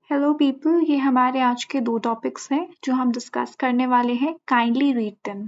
Hello people, ये हमारे आज के 2 टॉपिक्स हैं जो हम डिस्कस करने वाले हैं। Kindly read them.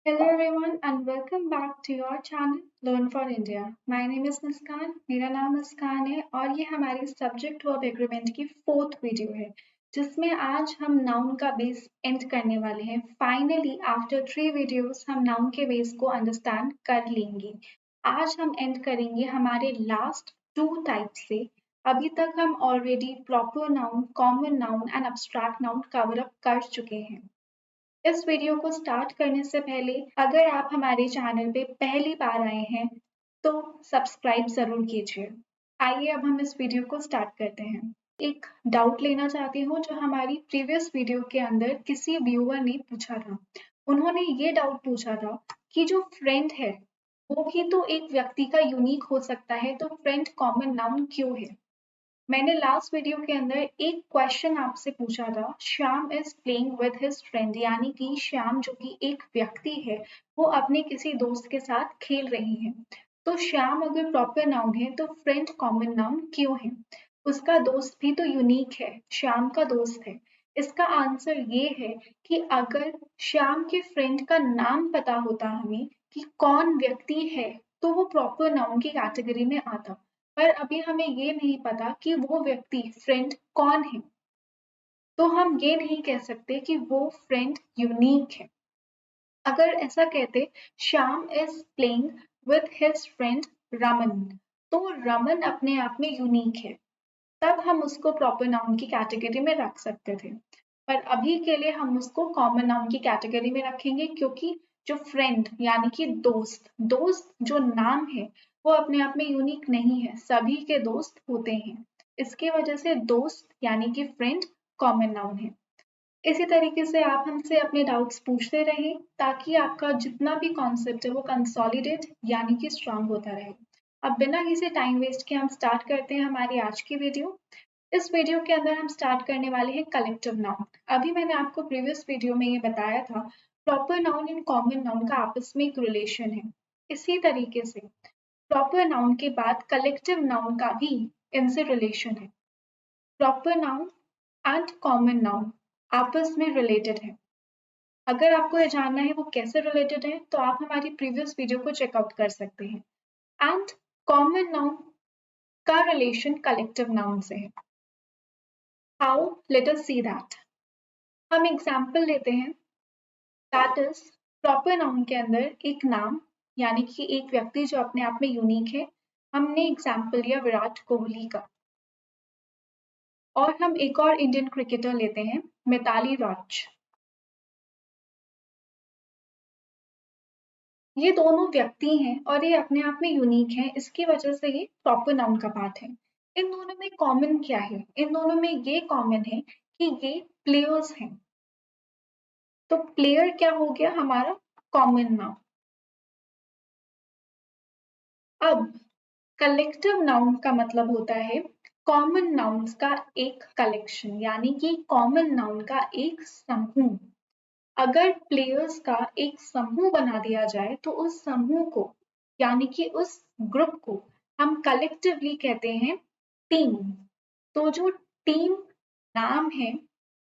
Hello everyone and welcome back to your channel Learn for India. My name is मुस्कान, मेरा नाम मुस्कान है और ये हमारी सब्जेक्ट वर्ब एग्रीमेंट की 4th वीडियो है जिसमें आज हम नाउन का बेस एंड करने वाले हैं। फाइनली आफ्टर 3 वीडियोस हम नाउन के बेस को अंडरस्टैंड कर लेंगे। आज हम एंड करेंगे हमारे लास्ट 2 टाइप से। अभी तक हम already proper noun, common noun and abstract noun cover up कर चुके हैं। इस वीडियो को स्टार्ट करने से पहले अगर आप हमारे चैनल पे पहली बार आए हैं तो सब्सक्राइब जरूर कीजिए। आइए अब हम इस वीडियो को स्टार्ट करते हैं। एक डाउट लेना चाहती हूँ जो हमारी प्रीवियस वीडियो के अंदर किसी व्यूअर ने पूछा था। उन्होंने ये डाउट पूछा था कि जो फ्रेंड है वो भी तो एक व्यक्ति का यूनिक हो सकता है, तो फ्रेंड कॉमन नाउन क्यों है। मैंने लास्ट वीडियो के अंदर एक क्वेश्चन आपसे पूछा था, Shyam is playing with his friend, यानी कि श्याम जो कि एक व्यक्ति है वो अपने किसी दोस्त के साथ खेल रही है। तो श्याम अगर प्रॉपर नाउन है तो फ्रेंड कॉमन नाउन क्यों है। उसका दोस्त भी तो यूनिक है, श्याम का दोस्त है। इसका आंसर ये है कि अगर श्याम के फ्रेंड का नाम पता होता हमें कि कौन व्यक्ति है तो वो प्रॉपर नाउन की कैटेगरी में आता, पर अभी हमें ये नहीं पता कि वो व्यक्ति फ्रेंड कौन है, तो हम ये नहीं कह सकते कि वो फ्रेंड यूनिक है। अगर ऐसा कहते Shyam is playing with his friend Raman, तो रमन अपने आप में यूनिक है, तब हम उसको प्रॉपर नाउन की कैटेगरी में रख सकते थे। पर अभी के लिए हम उसको कॉमन नाउन की कैटेगरी में रखेंगे क्योंकि जो फ्रेंड यानी कि दोस्त, दोस्त जो नाम है वो अपने आप में यूनिक नहीं है, सभी के दोस्त होते हैं। इसकी वजह से दोस्त यानी कि फ्रेंड कॉमन नाउन है। इसी तरीके से आप हमसे अपने डाउट्स पूछते रहें ताकि आपका जितना भी कॉन्सेप्ट है वो कंसोलिडेट यानी कि स्ट्रांग होता रहे। अब बिना किसी टाइम वेस्ट के हम स्टार्ट करते हैं हमारी आज की वीडियो। इस वीडियो के अंदर हम स्टार्ट करने वाले हैं कलेक्टिव नाउन। अभी मैंने आपको प्रीवियस वीडियो में ये बताया था proper noun and common noun का आपस में एक रिलेशन है। इसी तरीके से प्रॉपर नाउन के बाद कलेक्टिव नाउन का भी इनसे रिलेशन है। Proper noun and common noun आपस में रिलेटेड है। अगर आपको ये जानना है वो कैसे रिलेटेड है तो आप हमारी प्रीवियस वीडियो को चेकआउट कर सकते हैं। एंड कॉमन नाउन का रिलेशन कलेक्टिव नाउन से है। How, let us see that. हम एग्जाम्पल लेते हैं, दैट इज प्रॉपर नाउन के अंदर एक नाम यानी कि एक व्यक्ति जो अपने आप में यूनिक है। हमने एग्जाम्पल लिया विराट कोहली का। और हम एक और इंडियन क्रिकेटर लेते हैं, मिताली राज। ये दोनों व्यक्ति हैं और ये अपने आप में यूनिक हैं, इसकी वजह से ये प्रॉपर नाउन का पार्ट है। इन दोनों में कॉमन क्या है, इन दोनों में ये कॉमन है कि ये प्लेयर्स हैं। तो प्लेयर क्या हो गया हमारा कॉमन नाउन। अब कलेक्टिव नाउन का मतलब होता है कॉमन नाउन्स का एक कलेक्शन, यानी कि कॉमन नाउन का एक समूह। अगर प्लेयर्स का एक समूह बना दिया जाए तो उस समूह को यानी कि उस ग्रुप को हम कलेक्टिवली कहते हैं टीम। तो जो टीम नाम है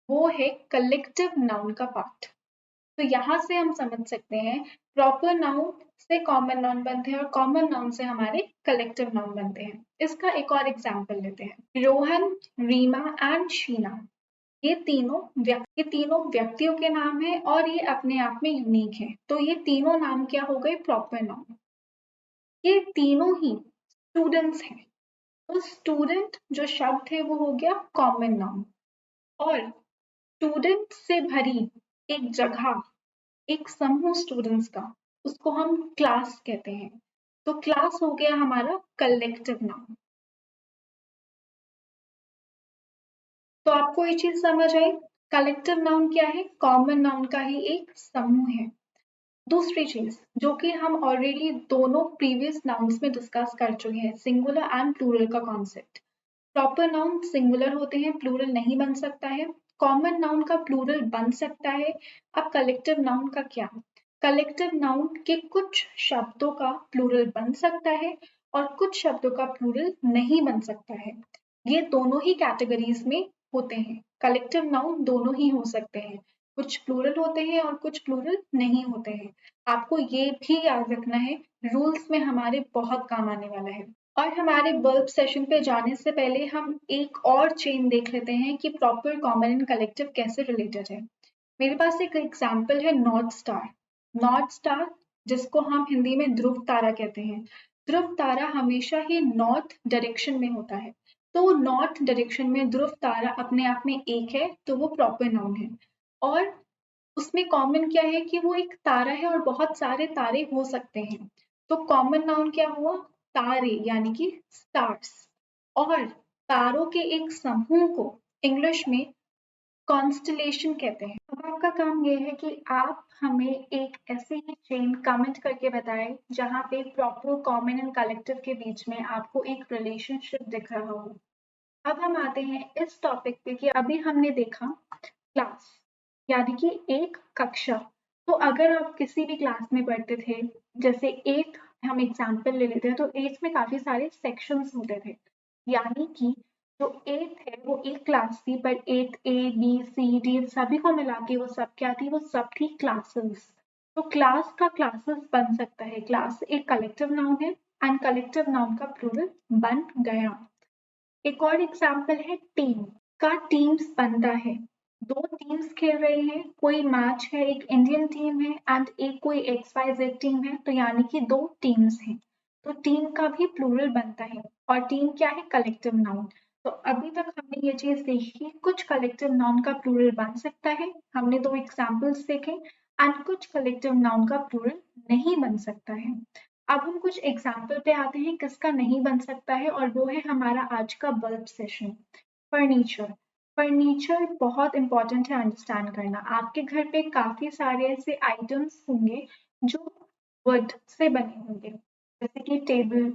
वो है कलेक्टिव नाउन का पार्ट। तो यहाँ से हम समझ सकते हैं प्रॉपर नाउन से कॉमन नाउन बनते हैं और कॉमन नाउन से हमारे कलेक्टिव नाउन बनते हैं। इसका एक और एग्जाम्पल लेते हैं, रोहन, रीमा एंड शीना। ये तीनों व्यक्तियों के नाम हैं और ये अपने आप में यूनिक है, तो ये तीनों नाम क्या हो गए प्रॉपर नाउन। ये तीनों ही स्टूडेंट्स हैं, तो स्टूडेंट जो शब्द है वो हो गया कॉमन नाउन। और स्टूडेंट से भरी एक जगह, एक समूह स्टूडेंट्स का, उसको हम क्लास कहते हैं। तो क्लास हो गया हमारा कलेक्टिव नाउन। तो आपको ये चीज समझ आई, कलेक्टिव नाउन क्या है, कॉमन नाउन का ही एक समूह है। दूसरी चीज जो कि हम ऑलरेडी दोनों प्रीवियस नाउन्स में डिस्कस कर चुके हैं, सिंगुलर एंड प्लूरल का कॉन्सेप्ट। प्रॉपर नाउन सिंगुलर होते हैं, प्लूरल नहीं बन सकता है। कॉमन नाउन का प्लूरल बन सकता है। अब कलेक्टिव नाउन का क्या, कलेक्टिव नाउन के कुछ शब्दों का प्लूरल बन सकता है और कुछ शब्दों का प्लूरल नहीं बन सकता है। ये दोनों ही कैटेगरीज में होते हैं। कलेक्टिव नाउन दोनों ही हो सकते हैं, कुछ प्लूरल होते हैं और कुछ प्लूरल नहीं होते हैं। आपको ये भी याद रखना है, रूल्स में हमारे बहुत काम आने वाला है। और हमारे वर्ब सेशन पे जाने से पहले हम एक और चेन देख लेते हैं कि प्रॉपर, कॉमन एंड कलेक्टिव कैसे रिलेटेड है। मेरे पास एक एग्जाम्पल है नॉर्थ स्टार। नॉर्थ स्टार, जिसको हम हिंदी में ध्रुव तारा कहते हैं। ध्रुव तारा हमेशा ही नॉर्थ डायरेक्शन में होता है, तो नॉर्थ डायरेक्शन में ध्रुव तारा अपने आप में एक है, तो वो प्रॉपर नाउन है। और उसमें कॉमन क्या है कि वो एक तारा है और बहुत सारे तारे हो सकते हैं, तो कॉमन नाउन क्या हुआ, तारे, यानी कि स्टार्स। और तारों के एक समूह को इंग्लिश में कॉन्स्टलेशन कहते हैं। अब आपका काम ये है कि आप हमें एक ऐसी ही चेन कमेंट करके बताएं जहाँ पे प्रॉपर, कॉमन एंड कलेक्टिव के बीच में आपको एक रिलेशनशिप दिख रहा हो। अब हम आते हैं इस टॉपिक पे कि अभी हमने देखा क्लास, यानी कि एक कक्षा। तो अगर आप किसी भी क्लास में पढ़ते थे, जैसे 8th हम एग्जाम्पल ले लेते हैं, तो 8th में काफी सारे सेक्शंस होते थे, यानी कि जो 8th है वो एक क्लास थी, पर 8th A B C D सभी को मिला के वो सब क्या थी, वो सब थी क्लासेस। तो क्लास का क्लासेस बन सकता है, क्लास एक कलेक्टिव नाउन है एंड कलेक्टिव नाउन का प्लूरल बन गया। एक और एग्जाम्पल है टीम का, टीम्स बनता है, दो टीम्स खेल रहे हैं, कोई मैच है, एक इंडियन टीम है एंड एक कोई XYZ टीम है, तो यानी कि दो टीम्स हैं, तो टीम का भी प्लूरल बनता है। और टीम क्या है, कलेक्टिव नाउन। तो अभी तक हमने ये चीज देखी, कुछ कलेक्टिव नाउन का प्लूरल बन सकता है, हमने दो एग्जाम्पल्स देखे, एंड कुछ कलेक्टिव नाउन का प्लूरल नहीं बन सकता है। अब हम कुछ एग्जाम्पल पे आते हैं किसका नहीं बन सकता है, और वो है हमारा आज का वर्ब सेशन, फर्नीचर। फर्नीचर बहुत इंपॉर्टेंट है अंडरस्टैंड करना। आपके घर पे काफी सारे ऐसे आइटम्स होंगे जो वुड से बने होंगे, जैसे कि टेबल,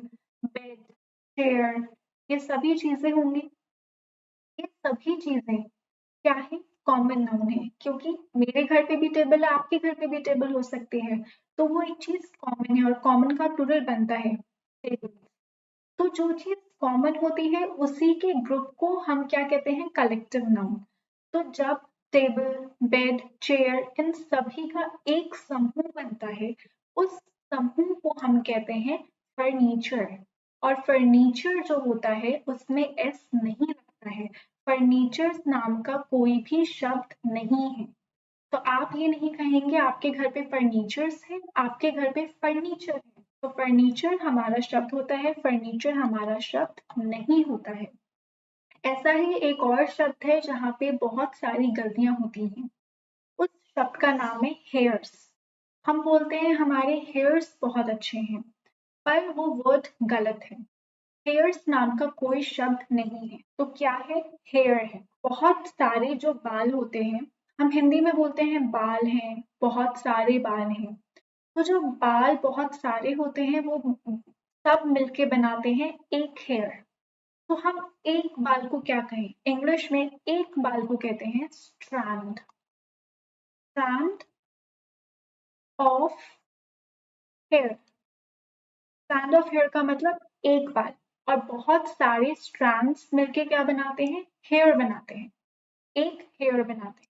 बेड, चेयर, ये सभी चीजें होंगी। ये सभी चीजें क्या है, कॉमन नाउन है, क्योंकि मेरे घर पे भी टेबल है, आपके घर पे भी टेबल हो सकती है, तो वो एक चीज कॉमन है और कॉमन का प्लूरल बनता है टेबल। तो जो चीज कॉमन होती है उसी के ग्रुप को हम क्या कहते हैं, कलेक्टिव नाउन। तो जब टेबल, बेड, चेयर, इन सभी का एक समूह बनता है, उस समूह को हम कहते हैं फर्नीचर। और फर्नीचर जो होता है उसमें एस नहीं लगता है, फर्नीचर नाम का कोई भी शब्द नहीं है। तो आप ये नहीं कहेंगे आपके घर पे फर्नीचर्स है, आपके घर पे फर्नीचर है। तो फर्नीचर हमारा शब्द होता है, फर्नीचर हमारा शब्द नहीं होता है। ऐसा ही एक और शब्द है जहाँ पे बहुत सारी गलतियां होती हैं, उस शब्द का नाम है हेयर्स। हम बोलते हैं हमारे हेयर्स बहुत अच्छे हैं, पर वो वर्ड गलत है। हेयर्स नाम का कोई शब्द नहीं है, तो क्या है, हेयर है। बहुत सारे जो बाल होते हैं, हम हिंदी में बोलते हैं बाल हैं, बहुत सारे बाल हैं। तो जो बाल बहुत सारे होते हैं वो सब मिलके बनाते हैं एक हेयर। तो हम एक बाल को क्या कहें, इंग्लिश में एक बाल को कहते हैं strand, strand of hair. Strand of hair का मतलब एक बाल, और बहुत सारे स्ट्रैंड्स मिलके क्या बनाते हैं, हेयर बनाते हैं, एक हेयर बनाते हैं।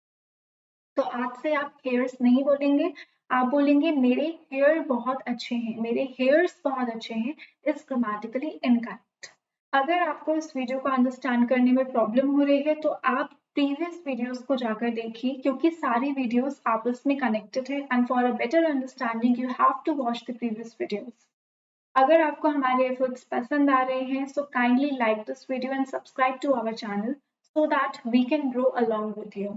तो आज से आप हेयर्स नहीं बोलेंगे, आप बोलेंगे मेरे हेयर बहुत अच्छे हैं, मेरे हेयर्स बहुत अच्छे हैं। Is grammatically incorrect. अगर आपको इस वीडियो को अंडरस्टैंड करने में प्रॉब्लम हो रही है तो आप प्रीवियस वीडियोस को जाकर देखिए, क्योंकि सारी वीडियोस आपस में कनेक्टेड है, and for a better understanding you have to watch the previous videos. अगर आपको हमारे एफर्ट्स पसंद आ रहे हैं, so kindly like this video and subscribe to our channel so that we can grow along with you.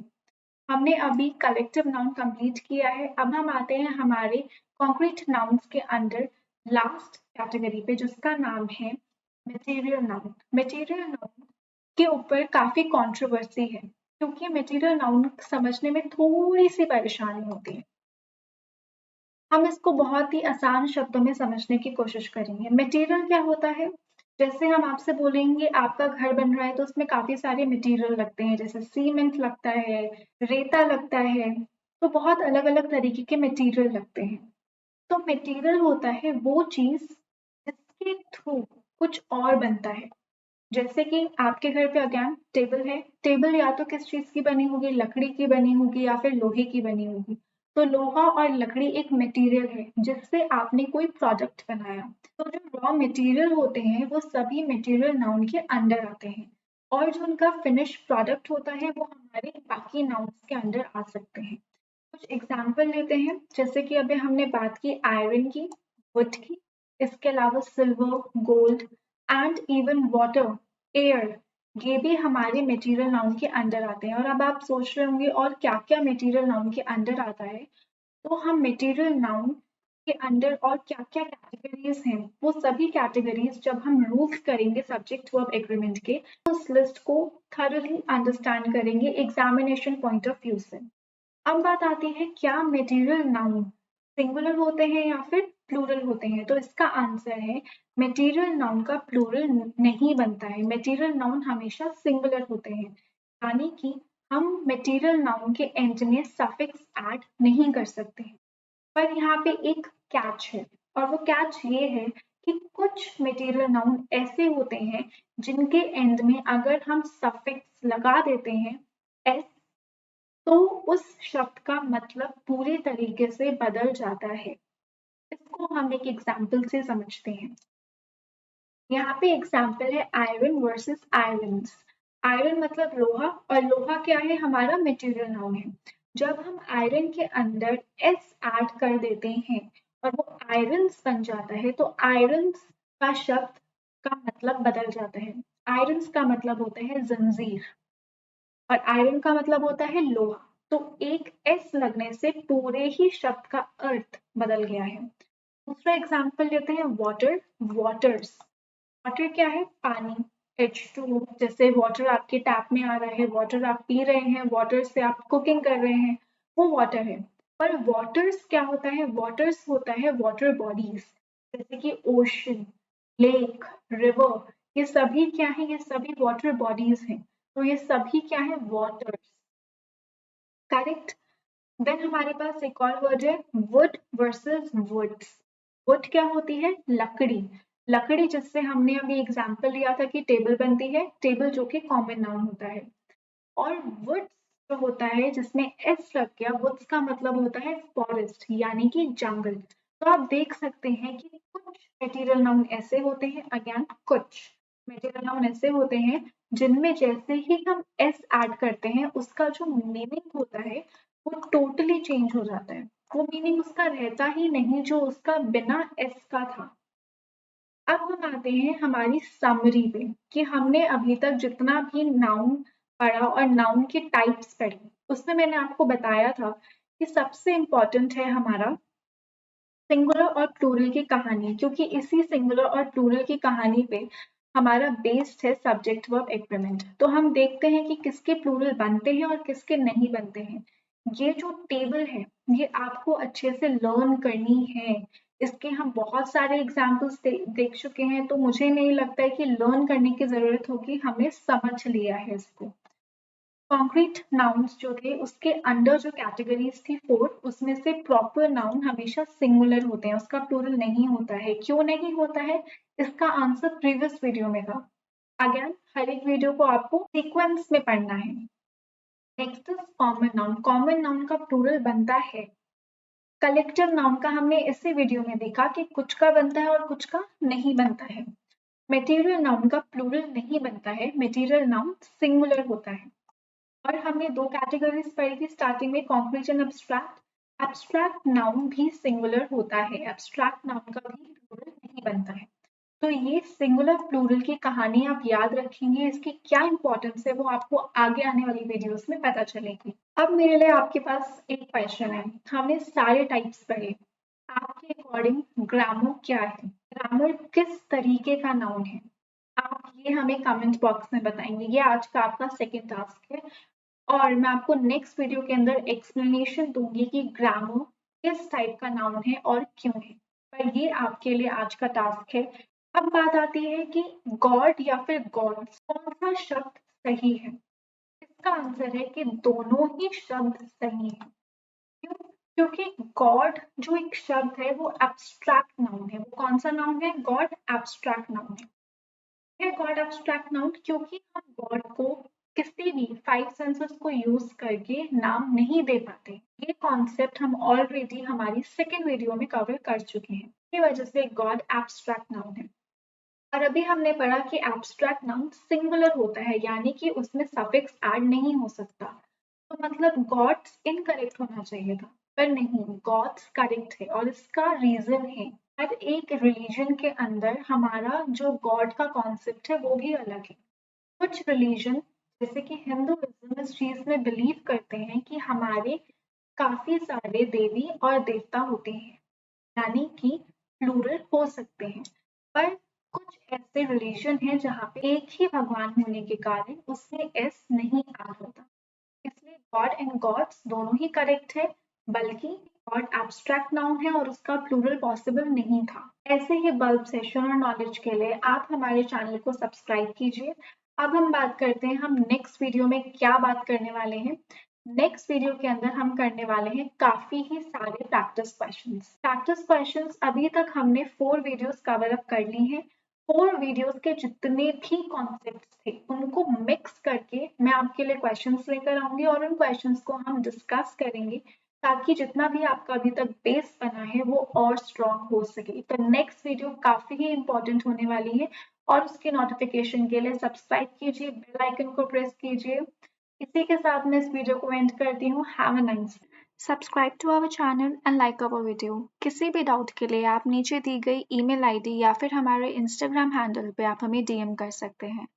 हमने अभी collective noun complete किया है, अब हम आते हैं हमारे कॉन्क्रीट नाउन्स के अंडर लास्ट कैटेगरी पे, जिसका नाम है मटेरियल नाउन। मटेरियल नाउन के ऊपर काफी कंट्रोवर्सी है, क्योंकि मटेरियल नाउन समझने में थोड़ी सी परेशानी होती है। हम इसको बहुत ही आसान शब्दों में समझने की कोशिश करेंगे। मटेरियल क्या होता है, जैसे हम आपसे बोलेंगे आपका घर बन रहा है तो उसमें काफी सारे मटेरियल लगते हैं, जैसे सीमेंट लगता है, रेता लगता है, तो बहुत अलग अलग तरीके के मटेरियल लगते हैं। तो मटेरियल होता है वो चीज जिसके थ्रू कुछ और बनता है। जैसे कि आपके घर पे अगेन टेबल है, टेबल या तो किस चीज की बनी होगी, लकड़ी की बनी होगी या फिर लोहे की बनी होगी। तो लोहा और लकड़ी एक मटेरियल है जिससे आपने कोई प्रोडक्ट बनाया। तो जो रॉ मटेरियल होते हैं वो सभी मटेरियल नाउन के अंडर आते हैं, और जो उनका फिनिश प्रोडक्ट होता है वो हमारे बाकी नाउन्स के अंडर आ सकते हैं। कुछ एग्जाम्पल लेते हैं, जैसे कि अभी हमने बात की आयरन की, वुड की, इसके अलावा silver, gold and even water, air, ये भी हमारे मटेरियल नाउन के अंडर आते हैं। और अब आप सोच रहे होंगे और क्या क्या मटेरियल नाउन के अंडर आता है। तो हम मटेरियल नाउन के अंडर और क्या क्या कैटेगरीज हैं, वो सभी कैटेगरीज जब हम रूल्स करेंगे सब्जेक्ट वर्ब एग्रीमेंट के, तो उस लिस्ट को थॉरली अंडरस्टैंड करेंगे एग्जामिनेशन पॉइंट ऑफ व्यू से। अब बात आती है क्या मटेरियल नाउन सिंगुलर होते हैं या फिर प्लूरल होते हैं। तो इसका आंसर है मटेरियल नाउन का प्लूरल नहीं बनता है, मटेरियल नाउन हमेशा सिंगुलर होते हैं। यानी कि हम मटेरियल नाउन के एंड में सफिक्स ऐड नहीं कर सकते हैं। पर यहाँ पे एक कैच है, और वो कैच ये है कि कुछ मटेरियल नाउन ऐसे होते हैं जिनके एंड में अगर हम सफिक्स लगा देते हैं एस, तो उस शब्द का मतलब पूरे तरीके से बदल जाता है। इसको हम एक एग्जाम्पल से समझते हैं। यहाँ पे एग्जाम्पल है आयरन वर्सेस आयरन्स। आयरन मतलब लोहा, और लोहा क्या है, हमारा मटेरियल नाउन है। जब हम आयरन के अंदर एस ऐड कर देते हैं और वो आयरन्स बन जाता है, तो आयरन्स का शब्द का मतलब बदल जाता है। आयरन्स का मतलब होता है जंजीर, और आयरन का मतलब होता है लोहा। तो एक एस लगने से पूरे ही शब्द का अर्थ बदल गया है। दूसरा एग्जाम्पल लेते हैं वाटर, वाटर्स। वाटर क्या है, पानी, H2O। जैसे वाटर आपके टैप में आ रहा है, वाटर आप पी रहे हैं, वाटर से आप कुकिंग कर रहे हैं, वो वाटर है। पर वाटर्स क्या होता है, वाटर्स होता है वाटर बॉडीज, जैसे कि ओशन, लेक, रिवर, ये सभी क्या है, ये सभी वाटर बॉडीज हैं। तो ये सभी क्या है, वाटर्स। करेक्ट। देन हमारे पास एक और वर्ड है वुड वर्सेस वुड्स। वुड क्या होती है, लकड़ी। लकड़ी जिससे हमने अभी एग्जाम्पल लिया था कि टेबल बनती है, टेबल जो कि कॉमन नाउन होता है। और वुड्स जो होता है जिसमें एस लग गया, वुड्स का मतलब होता है फॉरेस्ट यानी कि जंगल। तो आप देख सकते हैं कि कुछ मटेरियल नाउन ऐसे होते हैं, अगेन कुछ मटेरियल नाउन ऐसे होते हैं जिनमें जैसे ही हम एस ऐड करते हैं उसका जो मीनिंग होता है वो टोटली चेंज हो जाता है। वो मीनिंग उसका रहता ही नहीं जो उसका बिना एस का था। अब हम आते हैं हमारी समरी पे कि हमने अभी तक जितना भी नाउन पढ़ा और नाउन के टाइप्स पढ़ी, उसमें मैंने आपको बताया था कि सबसे इम्पोर्टेंट है हमारा सिंगुलर और प्लूरल की कहानी, क्योंकि इसी सिंगुलर और प्लूरल की कहानी पे हमारा बेस्ड है सब्जेक्ट वर्ब एग्रीमेंट। तो हम देखते हैं कि किसके प्लूरल बनते हैं और किसके नहीं बनते हैं। ये जो टेबल है ये आपको अच्छे से लर्न करनी है। इसके हम बहुत सारे एग्जाम्पल्स देख चुके हैं, तो मुझे नहीं लगता है कि लर्न करने की जरूरत होगी, हमने समझ लिया है इसको। कॉन्क्रीट नाउन्स जो थे उसके अंडर जो कैटेगरीज थी 4, उसमें से प्रॉपर नाउन हमेशा सिंगुलर होते हैं, उसका प्लूरल नहीं होता है। क्यों नहीं होता है, इसका आंसर प्रीवियस वीडियो में था। अगेन हर एक वीडियो को आपको सीक्वेंस में पढ़ना है। Next is common noun. Common noun का प्लूरल बनता है। कलेक्टिव नाउन का हमने इसी वीडियो में देखा कि कुछ का बनता है और कुछ का नहीं बनता है। मटेरियल नाउन का प्लूरल नहीं बनता है, मटेरियल नाउन सिंगुलर होता है। और हमने दो कैटेगरीज पढ़ी थी स्टार्टिंग में, concrete and abstract. Abstract noun भी सिंगुलर होता है, एब्स्ट्रैक्ट नाउन का भी प्लूरल नहीं बनता है। तो ये सिंगुलर प्लूरल की कहानी आप याद रखेंगे, इसकी क्या इंपॉर्टेंस है वो आपको आगे आने वाली वीडियोस में पता चलेगी। अब मेरे लिए आपके पास एक क्वेश्चन है, हमने सारे टाइप्स पढ़े, आपके अकॉर्डिंग ग्रामर क्या है, ग्रामर किस तरीके का नाउन है, आप ये हमें कमेंट बॉक्स में बताएंगे। ये आज का आपका सेकेंड टास्क है, और मैं आपको नेक्स्ट वीडियो के अंदर एक्सप्लेनेशन दूंगी कि ग्रामर किस टाइप का नाउन है और क्यों है। पर ये आपके लिए आज का टास्क है। अब बात आती है कि गॉड या फिर गॉड्स कौन सा शब्द सही है। इसका आंसर है कि दोनों ही शब्द सही है। क्यों, क्योंकि गॉड जो एक शब्द है वो एब्स्ट्रैक्ट नाउन है। वो कौन सा नाउन है, गॉड एब्स्ट्रैक्ट नाउन है। है गॉड एब्स्ट्रैक्ट नाउन क्योंकि हम गॉड को किसी भी 5 सेंसेस को यूज करके नाम नहीं दे पाते। ये कॉन्सेप्ट हम ऑलरेडी हमारी सेकेंड वीडियो में कवर कर चुके हैं। इसी वजह से गॉड एब्स्ट्रैक्ट नाउन है। और अभी हमने पढ़ा कि एब्स्ट्रैक्ट नाउन सिंगुलर होता है, यानी कि उसमें सफिक्स ऐड नहीं हो सकता। तो मतलब गॉड्स इनकरेक्ट होना चाहिए था, पर नहीं, गॉड्स करेक्ट है और इसका रीजन है हर एक रिलीजन के अंदर हमारा जो गॉड का कॉन्सेप्ट है वो भी अलग है। कुछ रिलीजन जैसे कि हिंदुइज्म इस चीज में बिलीव करते हैं कि हमारे काफी सारे देवी और देवता होते हैं, यानी कि प्लूरल हो सकते हैं। पर कुछ ऐसे रिलीजन हैं जहाँ पे एक ही भगवान होने के कारण उसमें एस नहीं ऐड होता, इसलिए गॉड एंड गॉड्स दोनों ही करेक्ट है, बल्कि गॉड एब्स्ट्रैक्ट नाउन है और उसका प्लूरल पॉसिबल नहीं था। ऐसे ही बल्ब सेशन और नॉलेज के लिए आप हमारे चैनल को सब्सक्राइब कीजिए। अब हम बात करते हैं हम नेक्स्ट वीडियो में क्या बात करने वाले हैं। नेक्स्ट वीडियो के अंदर हम करने वाले हैं काफी ही सारे प्रैक्टिस क्वेश्चंस। प्रैक्टिस क्वेश्चंस अभी तक हमने 4 वीडियोस कवर अप कर ली हैं। 4 वीडियोस के जितने भी कॉन्सेप्ट्स थे उनको मिक्स करके मैं आपके लिए क्वेश्चंस लेकर आऊंगी और उन क्वेश्चंस को हम डिस्कस करेंगे ताकि जितना भी आपका अभी तक बेस बना है वो और स्ट्रॉन्ग हो सके। तो नेक्स्ट वीडियो काफी ही इंपॉर्टेंट होने वाली है और उसके नोटिफिकेशन के लिए सब्सक्राइब कीजिए, बेल आइकन को प्रेस कीजिए। इसी के साथ मैं इस वीडियो को एंड करती हूँ। Have a nice. Subscribe to our channel and like our video. किसी भी डाउट के लिए आप नीचे दी गई ईमेल आईडी या फिर हमारे इंस्टाग्राम हैंडल पे आप हमें डीएम कर सकते हैं।